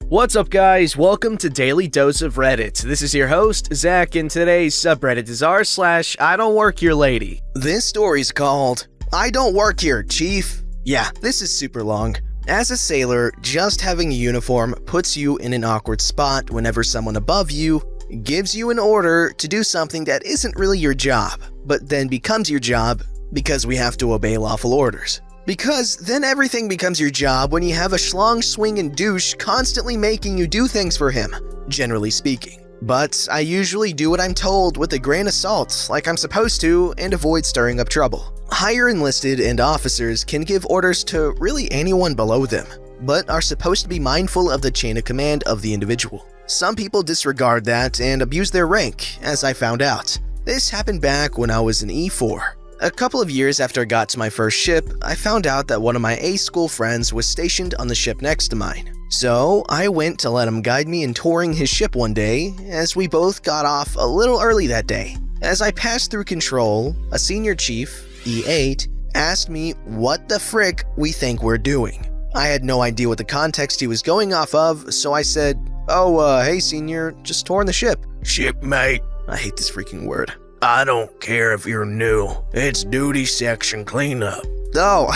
What's up, guys? Welcome to Daily Dose of Reddit. This is your host, Zach, and today's subreddit is r/IDontWorkHereLady. This story's called I Don't Work Here, Chief. Yeah, this is super long. As a sailor, just having a uniform puts you in an awkward spot whenever someone above you gives you an order to do something that isn't really your job, but then becomes your job because we have to obey lawful orders. Because then everything becomes your job when you have a schlong swinging douche constantly making you do things for him, generally speaking. But I usually do what I'm told with a grain of salt, like I'm supposed to, and avoid stirring up trouble. Higher enlisted and officers can give orders to really anyone below them, but are supposed to be mindful of the chain of command of the individual. Some people disregard that and abuse their rank, as I found out. This happened back when I was in E4. A couple of years after I got to my first ship, I found out that one of my A-school friends was stationed on the ship next to mine. So I went to let him guide me in touring his ship one day, as we both got off a little early that day. As I passed through control, a senior chief, E8, asked me what the frick we think we're doing. I had no idea what the context he was going off of, so I said, hey senior, just touring the ship. Shipmate, I hate this freaking word. I don't care if you're new. It's duty section cleanup. No,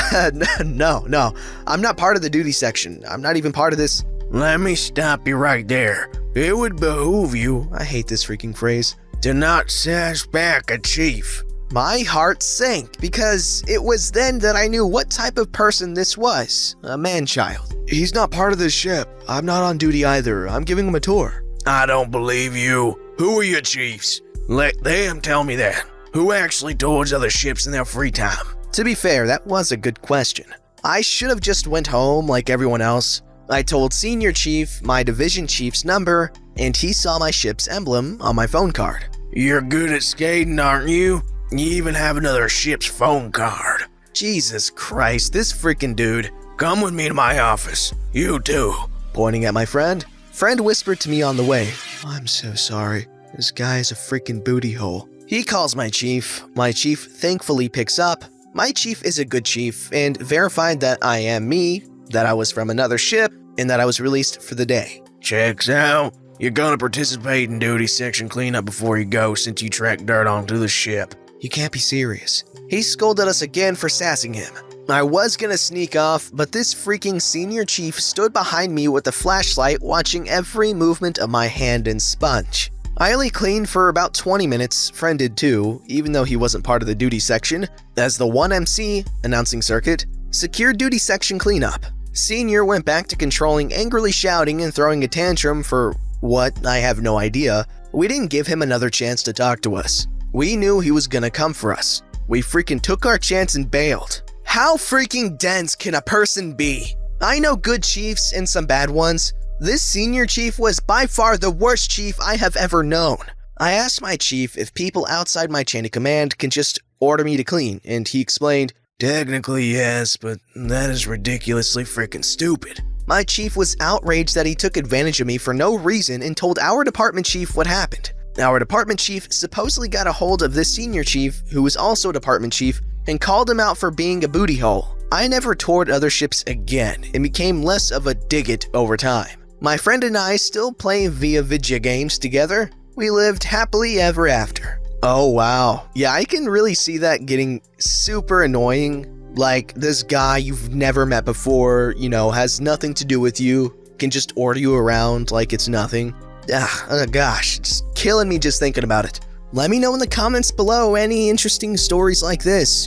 no. I'm not part of the duty section. I'm not even part of this. Let me stop you right there. It would behoove you, I hate this freaking phrase, to not sass back a chief. My heart sank because it was then that I knew what type of person this was. A man-child. He's not part of this ship. I'm not on duty either. I'm giving him a tour. I don't believe you. Who are your chiefs? Let them tell me that. Who actually tours other ships in their free time? To be fair, that was a good question. I should have just went home like everyone else. I told Senior Chief my division chief's number, and he saw my ship's emblem on my phone card. You're good at skating, aren't you? You even have another ship's phone card. Jesus Christ, this freaking dude. Come with me to my office. You too. Pointing at my friend. Friend whispered to me on the way, I'm so sorry. This guy is a freaking booty hole. He calls my chief. My chief thankfully picks up. My chief is a good chief and verified that I am me, that I was from another ship, and that I was released for the day. Checks out. You're gonna participate in duty section cleanup before you go since you tracked dirt onto the ship. You can't be serious. He scolded us again for sassing him. I was gonna sneak off, but this freaking senior chief stood behind me with a flashlight watching every movement of my hand and sponge. I only cleaned for about 20 minutes, friend did too, even though he wasn't part of the duty section, as the 1MC, announcing circuit, secured duty section cleanup. Senior went back to controlling, angrily shouting and throwing a tantrum for what, I have no idea. We didn't give him another chance to talk to us. We knew he was gonna come for us. We freaking took our chance and bailed. How freaking dense can a person be? I know good chiefs and some bad ones. This senior chief was by far the worst chief I have ever known. I asked my chief if people outside my chain of command can just order me to clean, and he explained, Technically yes, but that is ridiculously freaking stupid. My chief was outraged that he took advantage of me for no reason and told our department chief what happened. Our department chief supposedly got a hold of this senior chief, who was also a department chief, and called him out for being a booty hole. I never toured other ships again and became less of a dig-it over time. My friend and I still play via video games together. We lived happily ever after. Oh wow. Yeah, I can really see that getting super annoying. Like, this guy you've never met before, has nothing to do with you, can just order you around like it's nothing. Oh gosh, just killing me just thinking about it. Let me know in the comments below any interesting stories like this,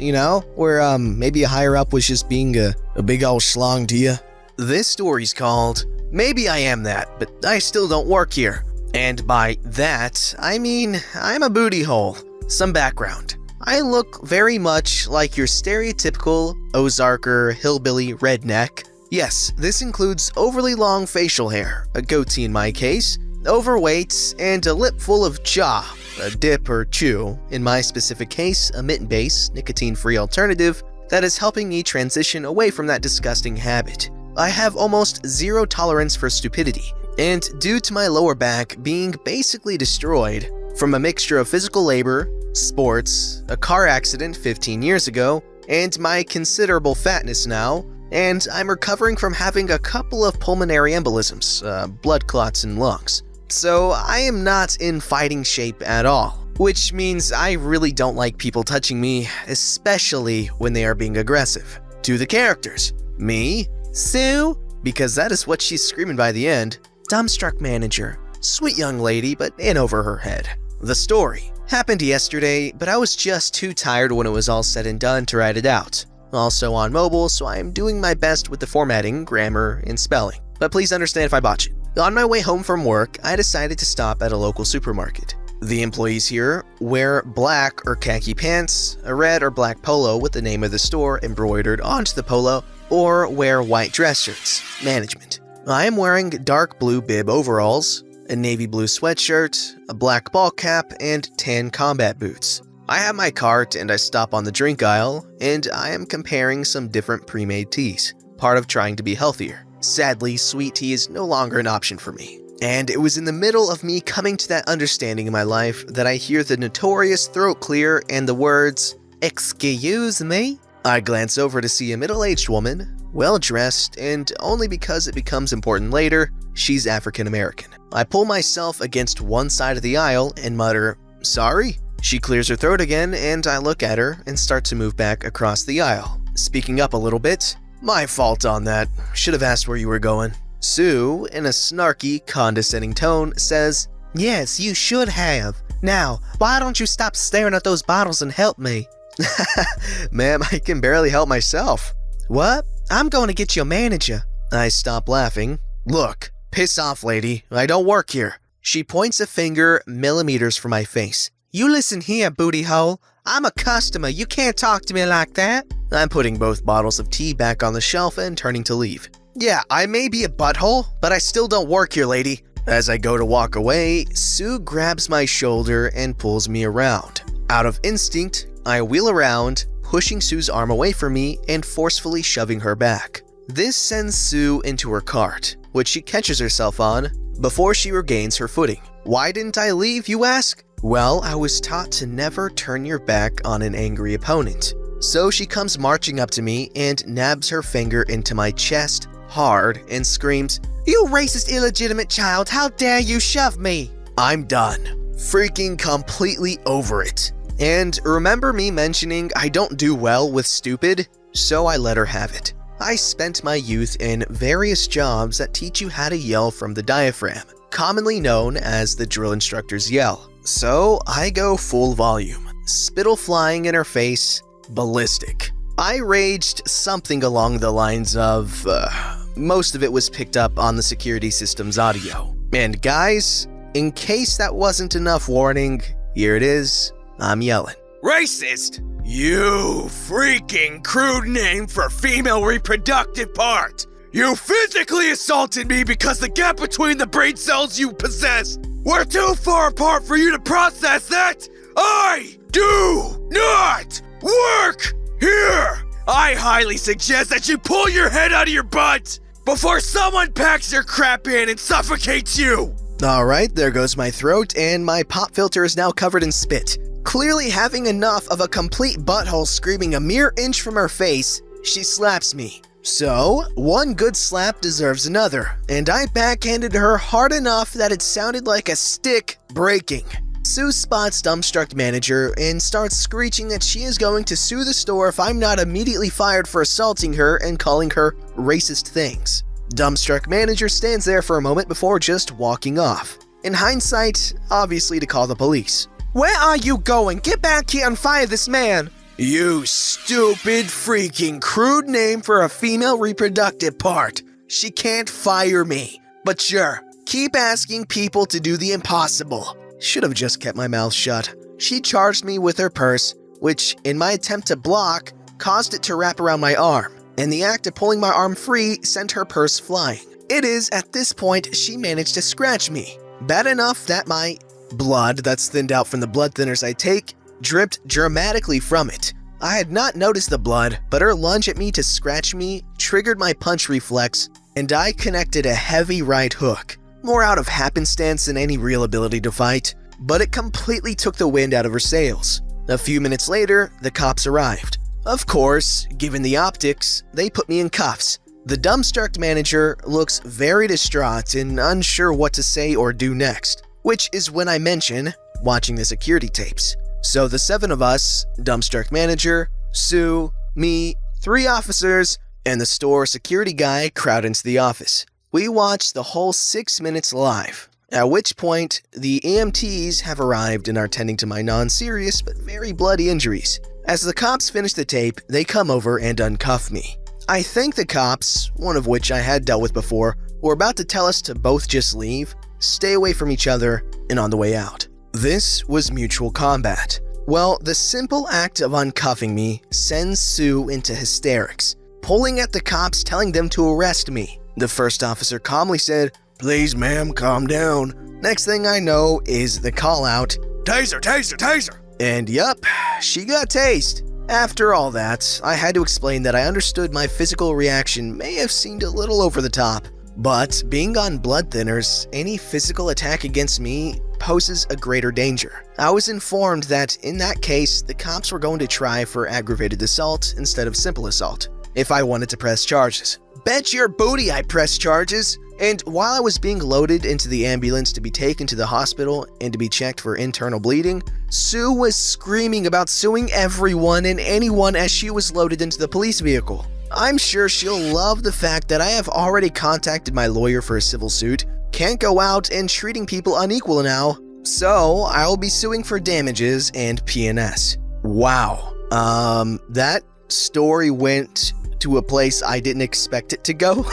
where maybe a higher up was just being a big old schlong to you. This story's called Maybe I Am That, but I Still Don't Work Here. And by that, I mean I'm a booty hole. Some background. I look very much like your stereotypical Ozarker hillbilly redneck. Yes, this includes overly long facial hair, a goatee in my case, overweight, and a lip full of jaw, a dip or chew, in my specific case, a mint-based, nicotine-free alternative that is helping me transition away from that disgusting habit. I have almost zero tolerance for stupidity, and due to my lower back being basically destroyed from a mixture of physical labor, sports, a car accident 15 years ago, and my considerable fatness now, and I'm recovering from having a couple of pulmonary embolisms, blood clots in lungs. So I am not in fighting shape at all, which means I really don't like people touching me, especially when they are being aggressive. To the characters. Me, Sue, because that is what she's screaming by the end. Dumbstruck manager. Sweet young lady, but in over her head. The story. Happened yesterday, but I was just too tired when it was all said and done to write it out. Also on mobile, so I am doing my best with the formatting, grammar, and spelling. But please understand if I botch it. On my way home from work, I decided to stop at a local supermarket. The employees here wear black or khaki pants, a red or black polo with the name of the store embroidered onto the polo, or wear white dress shirts, management. I am wearing dark blue bib overalls, a navy blue sweatshirt, a black ball cap, and tan combat boots. I have my cart and I stop on the drink aisle, and I am comparing some different pre-made teas, part of trying to be healthier. Sadly, sweet tea is no longer an option for me. And it was in the middle of me coming to that understanding in my life that I hear the notorious throat clear and the words, "Excuse me?" I glance over to see a middle-aged woman, well-dressed, and only because it becomes important later, she's African-American. I pull myself against one side of the aisle and mutter, "Sorry?" She clears her throat again, and I look at her and start to move back across the aisle. Speaking up a little bit, "My fault on that. Should have asked where you were going." Sue, in a snarky, condescending tone, says, "Yes, you should have. Now, why don't you stop staring at those bottles and help me?" "Ma'am, I can barely help myself." "What? I'm going to get your manager." I stop laughing. "Look, piss off, lady. I don't work here." She points a finger millimeters from my face. "You listen here, booty hole. I'm a customer. You can't talk to me like that." I'm putting both bottles of tea back on the shelf and turning to leave. "Yeah, I may be a butthole, but I still don't work here, lady." As I go to walk away, Sue grabs my shoulder and pulls me around. Out of instinct, I wheel around, pushing Sue's arm away from me and forcefully shoving her back. This sends Sue into her cart, which she catches herself on before she regains her footing. Why didn't I leave, you ask? Well, I was taught to never turn your back on an angry opponent. So she comes marching up to me and nabs her finger into my chest hard and screams, "You racist illegitimate child, how dare you shove me!" I'm done. Freaking completely over it. And remember me mentioning I don't do well with stupid? So I let her have it. I spent my youth in various jobs that teach you how to yell from the diaphragm, commonly known as the drill instructor's yell. So I go full volume, spittle flying in her face, ballistic. I raged something along the lines of, most of it was picked up on the security system's audio. And guys, in case that wasn't enough warning, here it is, I'm yelling. Racist! You freaking crude name for female reproductive part! You physically assaulted me because the gap between the brain cells you possess were too far apart for you to process that! I do not work here! I highly suggest that you pull your head out of your butt before someone packs your crap in and suffocates you! Alright, there goes my throat, and my pop filter is now covered in spit. Clearly having enough of a complete butthole screaming a mere inch from her face, she slaps me. So, one good slap deserves another, and I backhanded her hard enough that it sounded like a stick breaking. Sue spots Dumbstruck Manager and starts screeching that she is going to sue the store if I'm not immediately fired for assaulting her and calling her racist things. Dumbstruck Manager stands there for a moment before just walking off. In hindsight, obviously to call the police. "Where are you going? Get back here and fire this man!" "You stupid freaking crude name for a female reproductive part. She can't fire me. But sure, keep asking people to do the impossible." Should have just kept my mouth shut. She charged me with her purse, which, in my attempt to block, caused it to wrap around my arm, and the act of pulling my arm free sent her purse flying. It is at this point she managed to scratch me. Bad enough that my blood that's thinned out from the blood thinners I take dripped dramatically from it. I had not noticed the blood, but her lunge at me to scratch me triggered my punch reflex, and I connected a heavy right hook. More out of happenstance than any real ability to fight, but it completely took the wind out of her sails. A few minutes later, the cops arrived. Of course, given the optics, they put me in cuffs. The dumbstruck manager looks very distraught and unsure what to say or do next, which is when I mention watching the security tapes. So the 7 of us, dumbstruck manager, Sue, me, 3 officers, and the store security guy crowd into the office. We watch the whole 6 minutes live, at which point the EMTs have arrived and are tending to my non-serious but very bloody injuries. As the cops finish the tape, they come over and uncuff me. I think the cops, one of which I had dealt with before, were about to tell us to both just leave, stay away from each other, and on the way out. This was mutual combat. Well, the simple act of uncuffing me sends Sue into hysterics, pulling at the cops, telling them to arrest me. The first officer calmly said, "Please, ma'am, calm down." Next thing I know is the call out, "Taser, taser, taser!" And yup, she got tased. After all that, I had to explain that I understood my physical reaction may have seemed a little over the top, but being on blood thinners, any physical attack against me poses a greater danger. I was informed that in that case, the cops were going to try for aggravated assault instead of simple assault if I wanted to press charges. Bet your booty I pressed charges! And while I was being loaded into the ambulance to be taken to the hospital and to be checked for internal bleeding, Sue was screaming about suing everyone and anyone as she was loaded into the police vehicle. I'm sure she'll love the fact that I have already contacted my lawyer for a civil suit, can't go out and treating people unequal now, so I'll be suing for damages and P&S. Wow. That story went to a place I didn't expect it to go.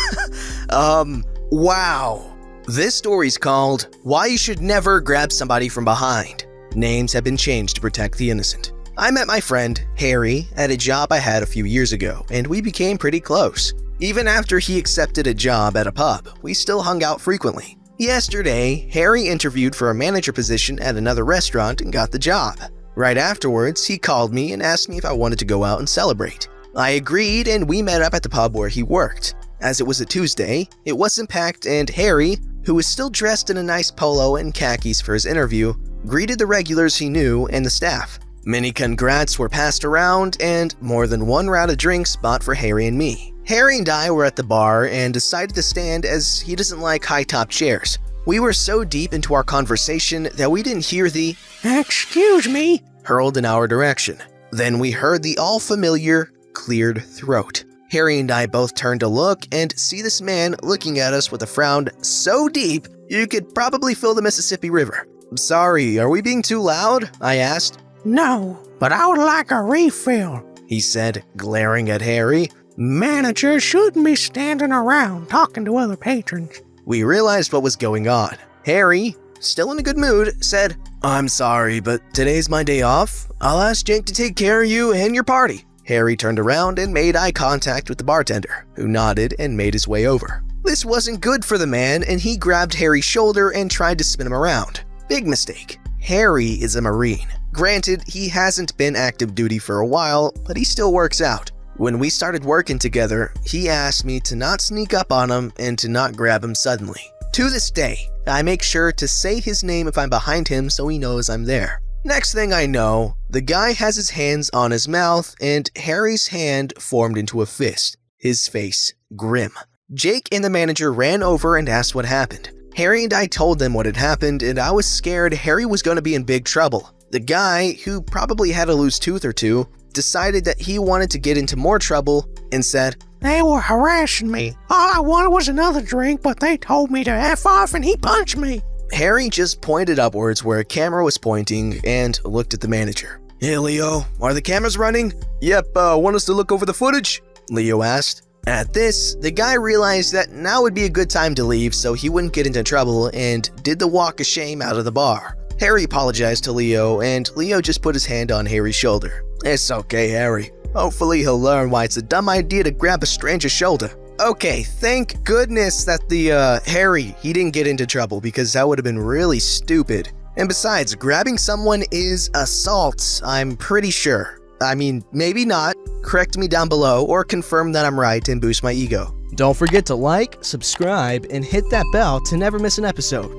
Wow. This story's called Why You Should Never Grab Somebody From Behind. Names have been changed to protect the innocent. I met my friend, Harry, at a job I had a few years ago, and we became pretty close. Even after he accepted a job at a pub, we still hung out frequently. Yesterday, Harry interviewed for a manager position at another restaurant and got the job. Right afterwards, he called me and asked me if I wanted to go out and celebrate. I agreed and we met up at the pub where he worked. As it was a Tuesday, it wasn't packed and Harry, who was still dressed in a nice polo and khakis for his interview, greeted the regulars he knew and the staff. Many congrats were passed around and more than one round of drinks bought for Harry and me. Harry and I were at the bar and decided to stand as he doesn't like high-top chairs. We were so deep into our conversation that we didn't hear the "Excuse me" hurled in our direction. Then we heard the all-familiar cleared throat. Harry and I both turned to look and see this man looking at us with a frown so deep you could probably fill the Mississippi River. "Sorry, are we being too loud?" I asked. "No, but I would like a refill," he said, glaring at Harry. "Managers shouldn't be standing around talking to other patrons." We realized what was going on. Harry, still in a good mood, said, "I'm sorry, but today's my day off. I'll ask Jake to take care of you and your party." Harry turned around and made eye contact with the bartender, who nodded and made his way over. This wasn't good for the man, and he grabbed Harry's shoulder and tried to spin him around. Big mistake. Harry is a Marine. Granted, he hasn't been active duty for a while, but he still works out. When we started working together, he asked me to not sneak up on him and to not grab him suddenly. To this day, I make sure to say his name if I'm behind him so he knows I'm there. Next thing I know, the guy has his hands on his mouth and Harry's hand formed into a fist, his face grim. Jake and the manager ran over and asked what happened. Harry and I told them what had happened and I was scared Harry was going to be in big trouble. The guy, who probably had a loose tooth or two, decided that he wanted to get into more trouble and said, "They were harassing me. All I wanted was another drink, but they told me to F off and he punched me." Harry just pointed upwards where a camera was pointing and looked at the manager. "Hey Leo, are the cameras running?" "Yep, want us to look over the footage?" Leo asked. At this, the guy realized that now would be a good time to leave so he wouldn't get into trouble and did the walk of shame out of the bar. Harry apologized to Leo and Leo just put his hand on Harry's shoulder. "It's okay, Harry. Hopefully he'll learn why it's a dumb idea to grab a stranger's shoulder." Okay, thank goodness that the Harry, he didn't get into trouble because that would have been really stupid. And besides, grabbing someone is assault, I'm pretty sure. I mean, maybe not. Correct me down below or confirm that I'm right and boost my ego. Don't forget to like, subscribe, and hit that bell to never miss an episode.